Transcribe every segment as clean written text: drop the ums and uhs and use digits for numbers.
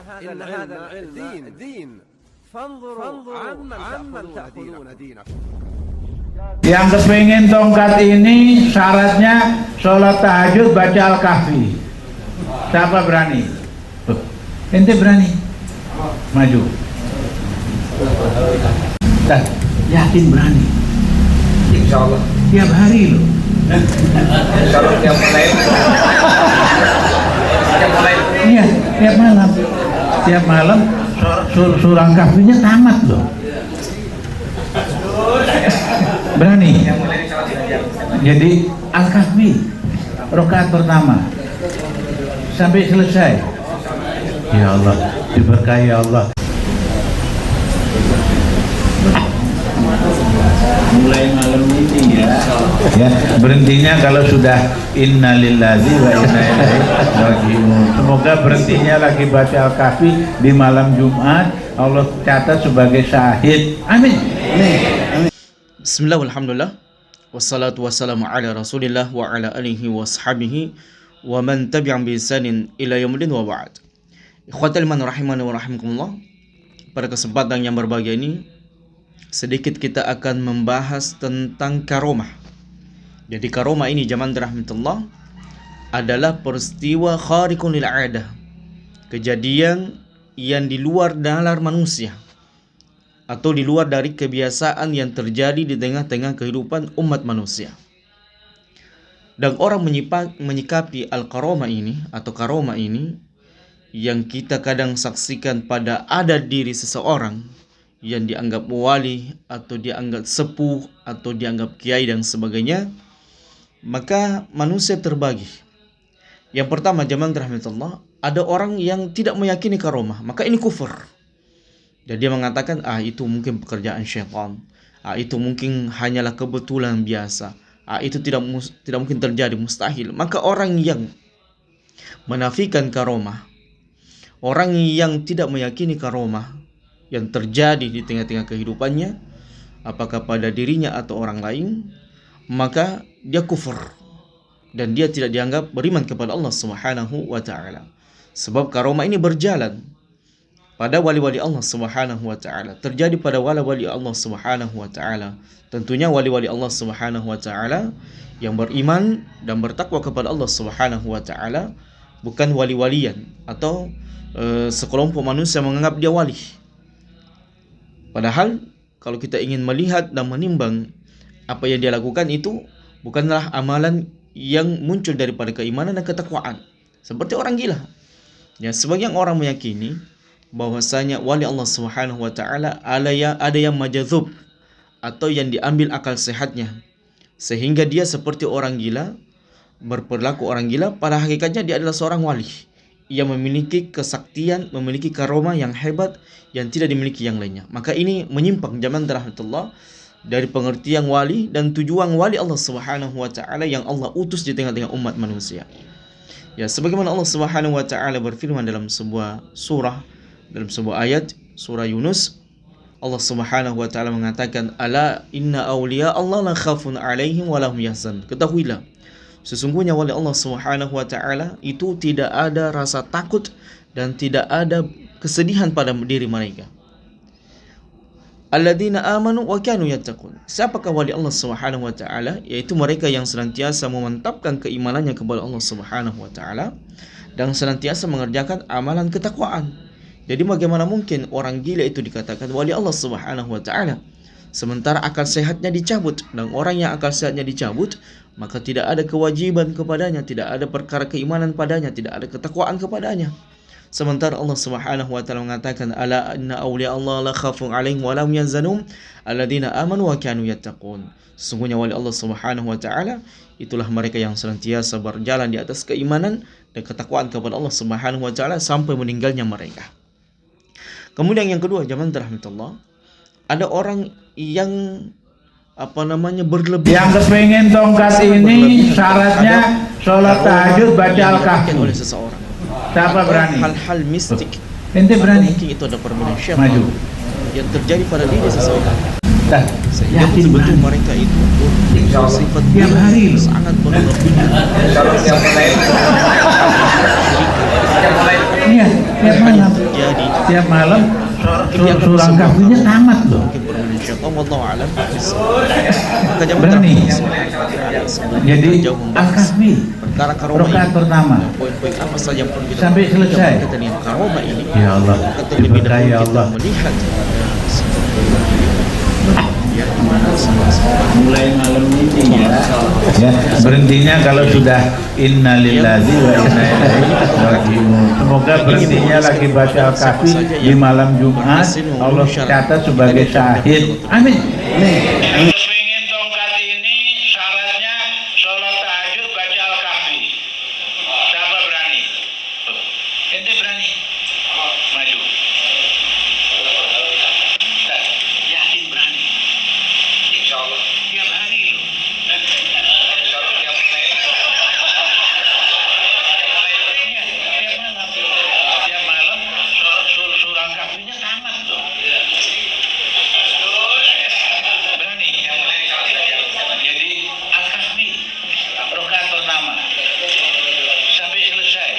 إن هذا العلم دين فانظروا عمن تأخذون دينكم. Yang kepingin tongkat ini syaratnya sholat tahajud baca Al-Kahfi. Siapa berani? Ente berani? Maju. Yakin berani? Insya Allah. Tiap hari loh. Insya Allah tiap mulai. Iya, tiap malam. Tiap malam surah Kahfinya tamat loh. Berani? Jadi Al-Kahfi rakaat pertama sampai selesai. Ya Allah, diberkahi Allah. Mulai malam ini ya, berhentinya kalau sudah innalillahi wa inna ilaihi raji'un. Semoga berhentinya lagi baca Al-Kahfi di malam Jumat, Allah catat sebagai syahid. Amin. Bismillah, alhamdulillah, wassalatu wassalamu ala rasulillah wa ala alihi wa sahbihi wa man tabi'an bi ihsanin ila yaumil wa ba'd. Ikhwatal iman rahimani wa rahimakumullah. Pada kesempatan yang berbahagia ini, sedikit kita akan membahas tentang karomah. Jadi karomah ini zaman rahmatullah adalah peristiwa khariqun lil 'adah, kejadian yang di luar nalar manusia atau di luar dari kebiasaan yang terjadi di tengah-tengah kehidupan umat manusia. Dan orang menyikapi al-karomah ini atau karomah ini yang kita kadang saksikan pada ada diri seseorang yang dianggap wali atau dianggap sepuh atau dianggap kiai dan sebagainya, maka manusia terbagi. Yang pertama, zaman rahmatullah, ada orang yang tidak meyakini karomah, maka ini kufur. Dan dia mengatakan, itu mungkin pekerjaan syaitan, itu mungkin hanyalah kebetulan biasa, itu tidak mungkin terjadi, mustahil. Maka orang yang menafikan karomah, orang yang tidak meyakini karomah yang terjadi di tengah-tengah kehidupannya, apakah pada dirinya atau orang lain, maka dia kufur dan dia tidak dianggap beriman kepada Allah Subhanahu wa taala. Sebab karomah ini berjalan pada wali-wali Allah Subhanahu wa taala, terjadi pada wali-wali Allah Subhanahu wa taala. Tentunya wali-wali Allah Subhanahu wa taala yang beriman dan bertakwa kepada Allah Subhanahu wa taala, bukan wali-walian atau sekelompok manusia menganggap dia wali. Padahal kalau kita ingin melihat dan menimbang apa yang dia lakukan, itu bukanlah amalan yang muncul daripada keimanan dan ketakwaan. Seperti orang gila. Ya, sebagian orang meyakini bahwasanya wali Allah Subhanahu wa taala ada yang majadzub atau yang diambil akal sehatnya, sehingga dia seperti orang gila, berperilaku orang gila, pada hakikatnya dia adalah seorang wali yang memiliki kesaktian, memiliki karomah yang hebat yang tidak dimiliki yang lainnya. Maka ini menyimpang zaman rahmatullah dari pengertian wali dan tujuan wali Allah Subhanahu wa taala yang Allah utus di tengah-tengah umat manusia. Ya, sebagaimana Allah Subhanahu wa taala berfirman dalam sebuah surah, dalam sebuah ayat surah Yunus, Allah Subhanahu wa taala mengatakan, "Ala inna awliya Allah la khafun 'alaihim wa lahum yahzanun." Ketahuilah, sesungguhnya wali Allah Subhanahu wa taala itu tidak ada rasa takut dan tidak ada kesedihan pada diri mereka. Alladzina amanu wa kanu yattaqun. Siapakah wali Allah Subhanahu wa taala? Yaitu mereka yang senantiasa memantapkan keimanannya kepada Allah Subhanahu wa taala dan senantiasa mengerjakan amalan ketakwaan. Jadi bagaimana mungkin orang gila itu dikatakan wali Allah Subhanahu wa taala, sementara akal sehatnya dicabut? Dan orang yang akal sehatnya dicabut, maka tidak ada kewajiban kepadanya, tidak ada perkara keimanan padanya, tidak ada ketakwaan kepadanya. Sementara Allah Subhanahu wa taala mengatakan, "Ala inna awliya Allah la khafun 'alaihim wa lahum yahzanun alladzina amanu wa kanu yattaqun." Sesungguhnya wali Allah Subhanahu wa taala itulah mereka yang senantiasa berjalan di atas keimanan dan ketakwaan kepada Allah Subhanahu wa taala sampai meninggalnya mereka. Kemudian yang kedua, zaman rahmatullah, ada orang yang berlebih. Yang kepingin tongkat ini syaratnya sholat tahajud baca Al-Kahfi oleh seseorang. Siapa berani? Hal-hal mistik. Ente berani? Mungkin itu ada perbuatan syaitan Maju. yang terjadi pada diri seseorang. Yakin Sehingga betul-betul mereka itu sifat tiap hari sangat berlebihan. Iya, Iya, tiap malam. Jadi Tiap malam surah kahfinya tamat loh. mungkin bermain syaitan, wallahu a'lam. Maka jangan Berani. sebelum Jadi kita jauh membahas al-kahfi perkara karomah rakaat ini, pertama poin-poin apa saja yang perlu kita sampai perhatikan selesai. berkaitan dengan karomah ini. Ya Allah, Maka terlebih diberkahi dahulu ya kita Allah. melihat ya dimana Mulai malam ini ya berhentinya kalau sudah innalillahi wa inna ilaihi raji'un. Semoga berhentinya lagi baca al-kahfi di malam Jumat, Allah catat sebagai syahid. Amin. Pengen tongkat ini syaratnya sholat tahajud baca al-kahfi. Siapa berani? Ente berani? Maju. Yakin berani? Insya Allah. Tiap hari loh. Insya Allah tiap mulai. Iya, tiap malam. Tiap malam surah al-kahfinya tamat tuh. Berani? Jadi al-kahfi rakaat pertama sampai selesai.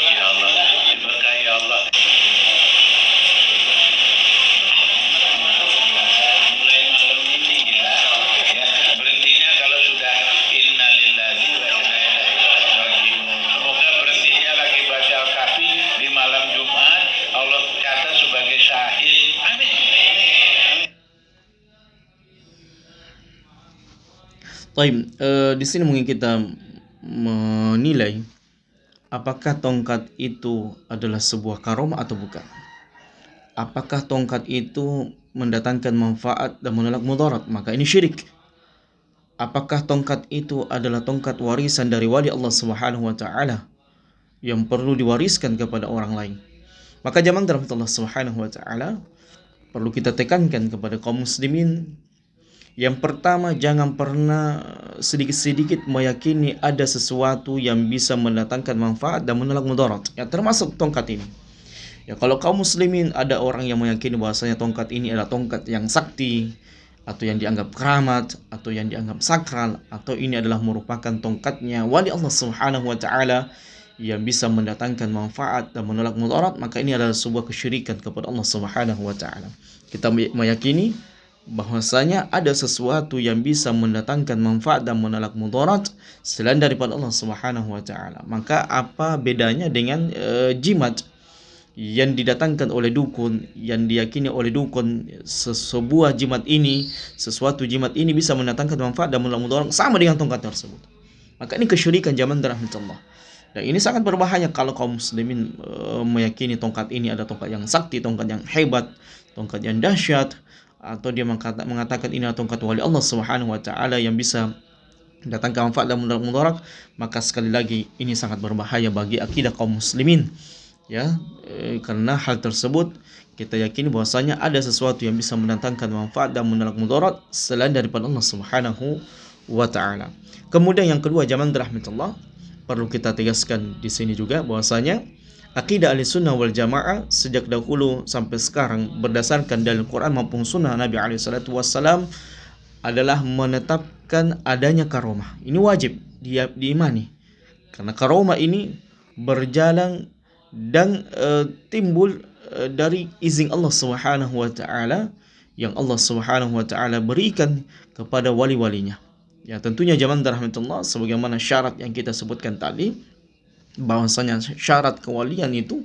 Ya Allah, diberkahi Allah. Mulai malam ini ya, berhentinya kalau sudah innalillahi wa inna ilaihi raji'un. Semoga berhentinya lagi baca al-kahfi di malam Jumat, Allah catat sebagai syahid. Amin. Taib, di sini mungkin kita menilai apakah tongkat itu adalah sebuah karomah atau bukan. Apakah tongkat itu mendatangkan manfaat dan menolak mudarat? Maka ini syirik. Apakah tongkat itu adalah tongkat warisan dari wali Allah Subhanahu wa taala yang perlu diwariskan kepada orang lain? Maka jamaah rahmat Allah Subhanahu wa taala perlu kita tekankan kepada kaum muslimin. Yang pertama, jangan pernah sedikit-sedikit meyakini ada sesuatu yang bisa mendatangkan manfaat dan menolak mudarat. Ya, termasuk tongkat ini. Ya, kalau kaum muslimin ada orang yang meyakini bahwasanya tongkat ini adalah tongkat yang sakti, atau yang dianggap keramat, atau yang dianggap sakral, atau ini adalah merupakan tongkatnya wali Allah Subhanahu wa taala yang bisa mendatangkan manfaat dan menolak mudarat, maka ini adalah sebuah kesyirikan kepada Allah Subhanahu wa taala. Kita meyakini bahwasanya ada sesuatu yang bisa mendatangkan manfaat dan menolak mudarat selain daripada Allah Subhanahu wa taala. Maka apa bedanya dengan jimat yang didatangkan oleh dukun, yang diyakini oleh dukun sebuah jimat ini, sesuatu jimat ini bisa mendatangkan manfaat dan menolak mudarat sama dengan tongkat tersebut. Maka ini kesyirikan zaman rahmatullah. Dan ini sangat berbahaya kalau kaum muslimin meyakini tongkat ini ada tongkat yang sakti, tongkat yang hebat, tongkat yang dahsyat, atau dia mengatakan ini adalah tongkat wali Allah Subhanahu wa taala yang bisa mendatangkan manfaat dan menolak mudarat, maka sekali lagi ini sangat berbahaya bagi akidah kaum muslimin. Ya, karena hal tersebut kita yakini bahwasanya ada sesuatu yang bisa mendatangkan manfaat dan menolak mudarat selain daripada Allah Subhanahu wa taala. Kemudian yang kedua, jamaah rahmatullah, perlu kita tegaskan di sini juga bahwasanya akidah Ahlussunnah wal Jamaah sejak dahulu sampai sekarang berdasarkan dalil Quran maupun sunnah Nabi SAW adalah menetapkan adanya karomah. Ini wajib diimani, karena karomah ini berjalan dan timbul dari izin Allah Subhanahu wa taala yang Allah Subhanahu wa taala berikan kepada wali-walinya. Ya, tentunya jamaah rahmatullah, sebagaimana syarat yang kita sebutkan tadi, bahwasanya syarat kewalian itu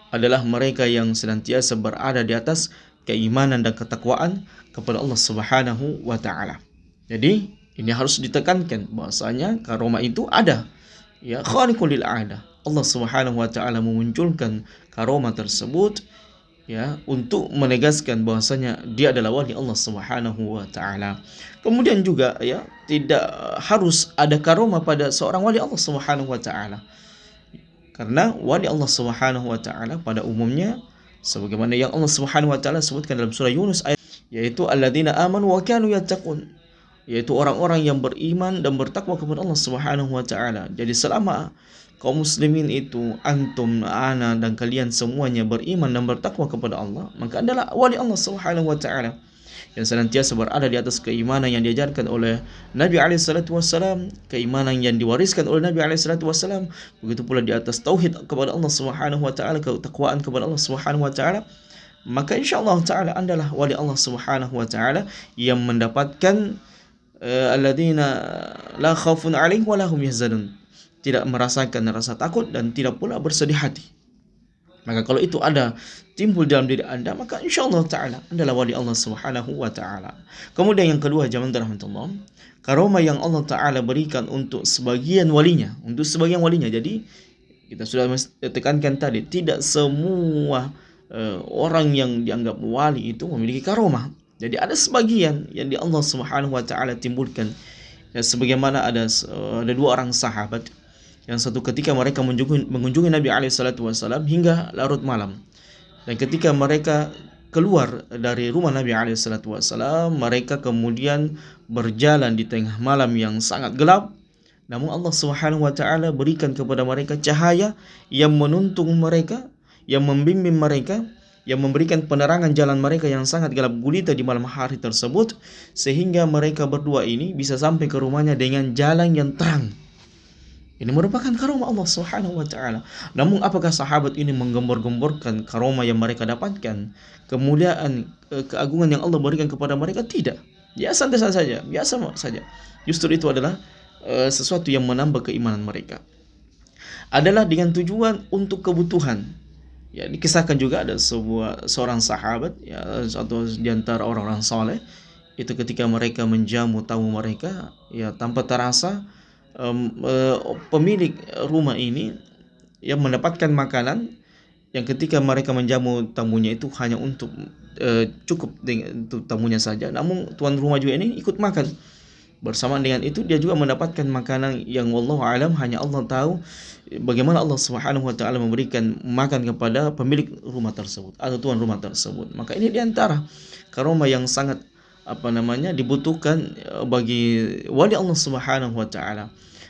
adalah mereka yang senantiasa berada di atas keimanan dan ketakwaan kepada Allah Subhanahu wa taala. Jadi ini harus ditekankan bahwasanya karomah itu ada. Ya, khariqul lil 'ada. Allah Subhanahu wa taala memunculkan karomah tersebut ya untuk menegaskan bahwasanya dia adalah wali Allah Subhanahu wa taala. Kemudian juga ya tidak harus ada karomah pada seorang wali Allah Subhanahu wa taala. Karena wali Allah Subhanahu wa taala pada umumnya sebagaimana yang Allah Subhanahu wa taala sebutkan dalam surah Yunus ayat, yaitu alladzina amanu wa kanu yattaqun, yaitu orang-orang yang beriman dan bertakwa kepada Allah Subhanahu wa taala. Jadi selama kaum muslimin itu, antum, ana dan kalian semuanya beriman dan bertakwa kepada Allah, maka adalah wali Allah Subhanahu wa taala. yang senantiasa berada di atas keimanan yang diajarkan oleh Nabi SAW, keimanan yang diwariskan oleh Nabi SAW, begitu pula di atas tauhid kepada Allah Subhanahu wa taala, ketakwaan kepada Allah Subhanahu wa taala, maka insyaallah taala Andalah wali Allah Subhanahu wa taala yang mendapatkan alladzina la khaufun 'alaihim wa lahum yahzanun, tidak merasakan rasa takut dan tidak pula bersedih hati. Maka kalau itu ada timbul dalam diri Anda, maka insyaallah taala Andalah wali Allah Subhanahu wa taala. Kemudian yang kedua, jamaah rahmatullah, karomah yang Allah taala berikan untuk sebagian walinya, Jadi kita sudah tekankan tadi, tidak semua orang yang dianggap wali itu memiliki karomah. Jadi ada sebagian yang di Allah Subhanahu wa taala timbulkan. Ya, sebagaimana ada dua orang sahabat yang satu ketika mereka mengunjungi Nabi SAW hingga larut malam. Dan ketika mereka keluar dari rumah Nabi SAW, mereka kemudian berjalan di tengah malam yang sangat gelap. Namun Allah Subhanahu wa taala berikan kepada mereka cahaya yang menuntun mereka, yang membimbing mereka, yang memberikan penerangan jalan mereka yang sangat gelap gulita di malam hari tersebut, sehingga mereka berdua ini bisa sampai ke rumahnya dengan jalan yang terang. Ini merupakan karomah Allah Subhanahu wa taala. Namun apakah sahabat ini menggembor-gemborkan karomah yang mereka dapatkan, kemuliaan, keagungan yang Allah berikan kepada mereka? Tidak. Ya santai saja, biasa saja. Justru itu adalah sesuatu yang menambah keimanan mereka. Adalah dengan tujuan untuk kebutuhan. Ya, dikisahkan juga ada seorang sahabat, ya, atau di antara orang-orang saleh, itu ketika mereka menjamu tamu mereka, ya tanpa terasa pemilik rumah ini yang mendapatkan makanan yang ketika mereka menjamu tamunya itu hanya untuk cukup untuk tamunya saja. Namun tuan rumah juga ini ikut makan. Bersamaan dengan itu dia juga mendapatkan makanan yang wallahu alam hanya Allah tahu bagaimana Allah Subhanahu wa taala memberikan makan kepada pemilik rumah tersebut atau tuan rumah tersebut. Maka ini diantara karomah yang sangat dibutuhkan bagi wali Allah Subhanahu wa taala.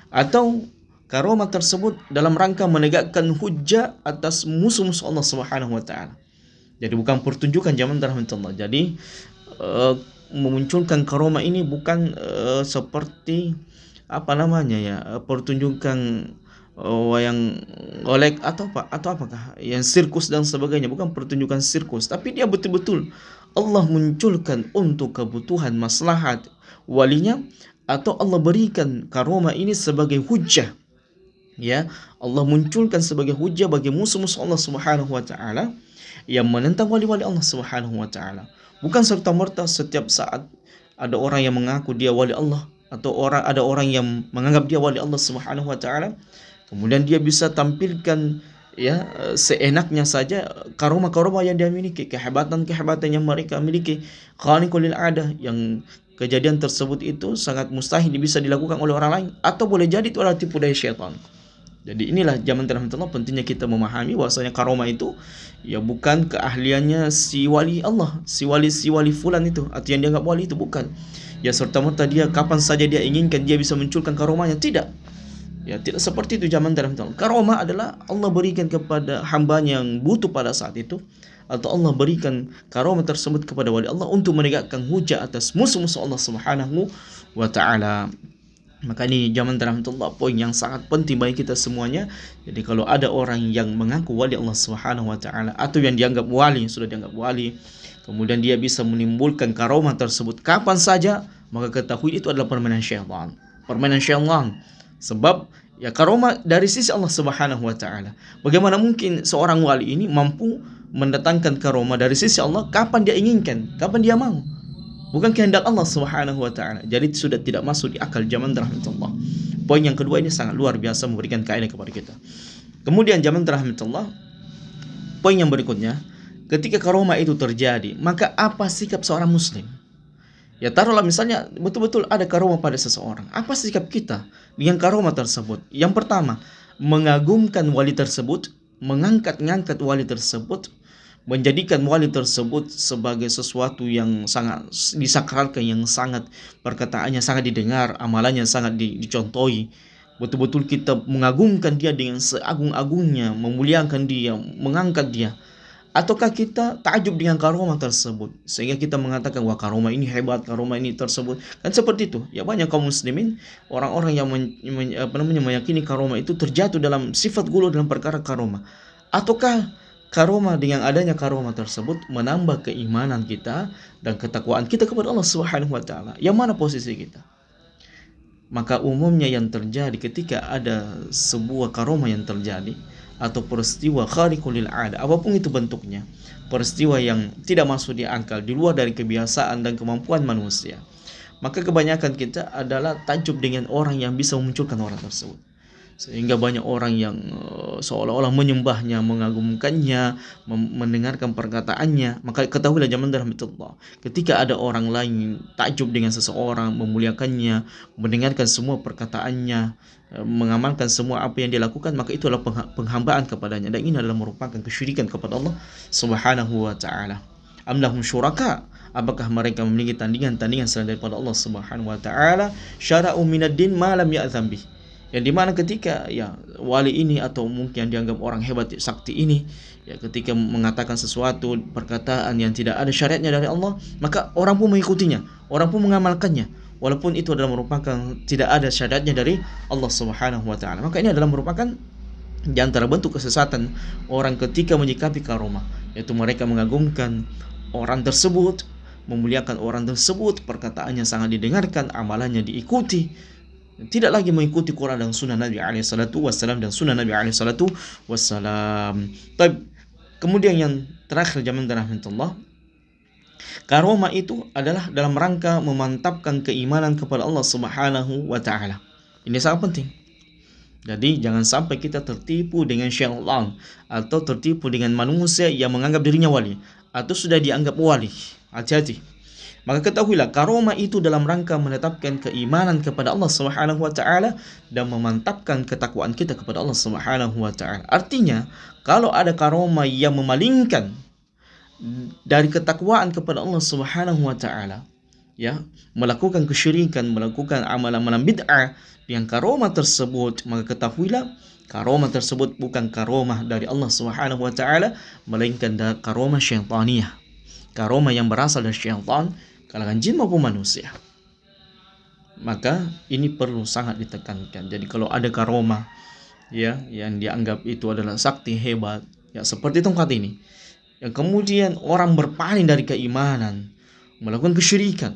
Atau karomah tersebut dalam rangka menegakkan hujjah atas musuh-musuh Allah Subhanahu wa taala. Jadi bukan pertunjukan zaman rahmatullah. Jadi memunculkan karomah ini bukan seperti pertunjukan wayang golek atau apakah yang sirkus dan sebagainya, bukan pertunjukan sirkus, tapi dia betul-betul Allah munculkan untuk kebutuhan maslahat walinya, atau Allah berikan karomah ini sebagai hujjah. Ya, Allah munculkan sebagai hujjah bagi musuh-musuh Allah Subhanahu wa taala yang menentang wali-wali Allah Subhanahu wa taala. Bukan serta-merta setiap saat ada orang yang mengaku dia wali Allah, atau ada orang yang menganggap dia wali Allah Subhanahu wa taala, kemudian dia bisa tampilkan seenaknya saja karomah-karomah yang dia miliki, kehebatan-kehebatan yang mereka miliki, khaniqul adah, yang kejadian tersebut itu sangat mustahil bisa dilakukan oleh orang lain, atau boleh jadi itu adalah tipu daya syaitan. Jadi inilah zaman rahmatullah pentingnya kita memahami bahwasanya karomah itu ya bukan keahliannya si wali Allah, si wali fulan itu, atau yang dianggap wali itu, bukan. Ya serta-merta dia kapan saja dia inginkan dia bisa munculkan karomahnya, tidak. Ya tidak seperti itu zaman rahmatullah. Karomah adalah Allah berikan kepada hambanya yang butuh pada saat itu, atau Allah berikan karomah tersebut kepada wali Allah untuk menegakkan hujah atas musuh-musuh Allah Subhanahu wa taala. Maka ini zaman rahmatullah poin yang sangat penting bagi kita semuanya. Jadi kalau ada orang yang mengaku wali Allah Subhanahu wa taala, atau yang dianggap wali, sudah dianggap wali, kemudian dia bisa menimbulkan karomah tersebut kapan saja, maka ketahui itu adalah permainan syaitan. Permainan syaitan. Sebab ya karomah dari sisi Allah Subhanahu wa taala. Bagaimana mungkin seorang wali ini mampu mendatangkan karomah dari sisi Allah kapan dia inginkan, kapan dia mau? Bukan kehendak Allah Subhanahu wa taala. Jadi sudah tidak masuk di akal zaman rahmatullah. Poin yang kedua ini sangat luar biasa memberikan kaidah kepada kita. Kemudian zaman rahmatullah, poin yang berikutnya, ketika karomah itu terjadi, maka apa sikap seorang muslim? Ya taruhlah misalnya betul-betul ada karomah pada seseorang. Apa sikap kita dengan karomah tersebut? Yang pertama, mengagumkan wali tersebut, mengangkat wali tersebut, menjadikan wali tersebut sebagai sesuatu yang sangat disakralkan, yang sangat perkataannya sangat didengar, amalannya sangat dicontohi. Betul-betul kita mengagumkan dia dengan seagung-agungnya, memuliakan dia, mengangkat dia. Ataukah kita takjub dengan karomah tersebut sehingga kita mengatakan wah karomah ini hebat, karomah ini tersebut. Kan seperti itu. Ya banyak kaum muslimin orang-orang yang meyakini karomah itu terjatuh dalam sifat gulu dalam perkara karomah. Ataukah karomah dengan adanya karomah tersebut menambah keimanan kita dan ketakwaan kita kepada Allah Subhanahu wa taala. Yang mana posisi kita? Maka umumnya yang terjadi ketika ada sebuah karomah yang terjadi atau peristiwa khariqul lil 'ada, apapun itu bentuknya, peristiwa yang tidak masuk di akal, di luar dari kebiasaan dan kemampuan manusia, maka kebanyakan kita adalah takjub dengan orang yang bisa memunculkan orang tersebut. Sehingga banyak orang yang seolah-olah menyembahnya, mengagumkannya, mendengarkan perkataannya. Maka ketahuilah zaman rahmatullah, ketika ada orang lain takjub dengan seseorang, memuliakannya, mendengarkan semua perkataannya, mengamalkan semua apa yang dia lakukan, maka itu adalah penghambaan kepadanya, dan ini adalah merupakan kesyirikan kepada Allah Subhanahu wa taala. Am lahum syuraka, apakah mereka memiliki tandingan-tandingan selain daripada Allah Subhanahu wa taala, syara'u minad din ma lam ya'zam bih, yang dimana ketika ya wali ini atau mungkin yang dianggap orang hebat sakti ini ya ketika mengatakan sesuatu perkataan yang tidak ada syariatnya dari Allah, maka orang pun mengikutinya, orang pun mengamalkannya, walaupun itu adalah merupakan tidak ada syariatnya dari Allah Subhanahu wa taala. Maka ini adalah merupakan di antara bentuk kesesatan orang ketika menyikapi karomah, yaitu mereka mengagumkan orang tersebut, memuliakan orang tersebut, perkataannya sangat didengarkan, amalannya diikuti, tidak lagi mengikuti Quran dan sunnah Nabi alaihi salatu wassalam dan sunnah Nabi alaihi salatu wassalam. Kemudian yang terakhir zaman rahmatullah, karomah itu adalah dalam rangka memantapkan keimanan kepada Allah Subhanahu wa taala. Ini sangat penting. Jadi jangan sampai kita tertipu dengan syaitan atau tertipu dengan manusia yang menganggap dirinya wali atau sudah dianggap wali. Hati-hati. Maka ketahuilah karomah itu dalam rangka menetapkan keimanan kepada Allah Subhanahu wa taala dan memantapkan ketakwaan kita kepada Allah Subhanahu wa taala. Artinya, kalau ada karomah yang memalingkan dari ketakwaan kepada Allah Subhanahu wa taala, ya, melakukan kesyirikan, melakukan amalan-amalan bid'ah dengan karomah tersebut, maka ketahuilah karomah tersebut bukan karomah dari Allah Subhanahu wa taala, melainkan karomah syaitaniyah. Karomah yang berasal dari syaitan, kalangan jin maupun manusia. Maka ini perlu sangat ditekankan. Jadi kalau ada karomah ya yang dianggap itu adalah sakti hebat, ya seperti tongkat ini, yang kemudian orang berpaling dari keimanan, melakukan kesyirikan,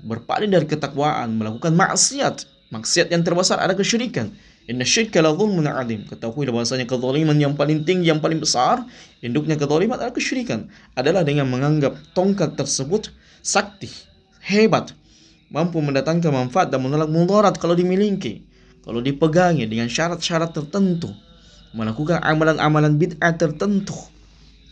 berpaling dari ketakwaan, melakukan maksiat yang terbesar adalah kesyirikan. Inna syirka la zulmun adzim. Ketahuilah bahwasanya kezaliman yang paling tinggi, yang paling besar, induknya kezaliman adalah kesyirikan, adalah dengan menganggap tongkat tersebut sakti, hebat, mampu mendatangkan manfaat dan menolak mudarat kalau dimiliki, kalau dipegangi dengan syarat-syarat tertentu, melakukan amalan-amalan bid'ah tertentu.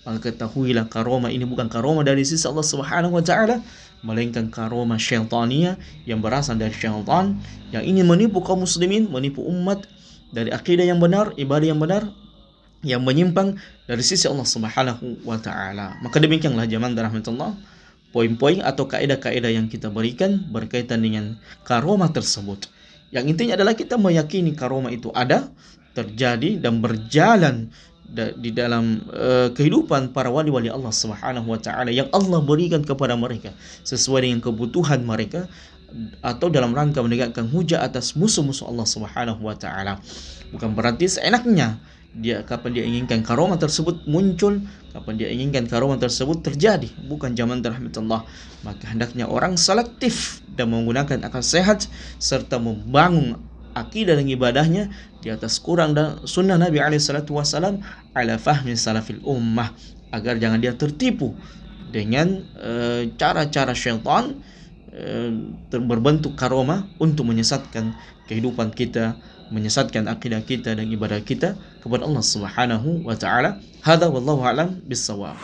Maka ketahuilah karomah ini bukan karomah dari sisi Allah Subhanahu wa taala, melainkan karomah syaitaniyah yang berasal dari syaitan yang ingin menipu kaum muslimin, menipu umat dari akidah yang benar, ibadah yang benar, yang menyimpang dari sisi Allah Subhanahu wa taala. Maka demikianlah jamaah rahmatullah, poin-poin atau kaidah-kaidah yang kita berikan berkaitan dengan karomah tersebut. Yang intinya adalah kita meyakini karomah itu ada, terjadi dan berjalan di dalam kehidupan para wali-wali Allah Subhanahu wa taala yang Allah berikan kepada mereka sesuai dengan kebutuhan mereka atau dalam rangka menegakkan hujah atas musuh-musuh Allah Subhanahu wa taala. Bukan berarti seenaknya dia kapan dia inginkan karomah tersebut muncul, kapan dia inginkan karomah tersebut terjadi. Bukan zaman rahmatullah. Maka hendaknya orang selektif dan menggunakan akal sehat serta membangun akidah dan ibadahnya di atas Quran dan sunnah Nabi alaihi salatu wasallam ala fahmi salafil ummah, agar jangan dia tertipu dengan cara-cara syaitan berbentuk karomah untuk menyesatkan kehidupan kita, menyesatkan akidah kita dan ibadah kita kepada Allah Subhanahu wa taala. Hadza wallahu a'lam bissawab.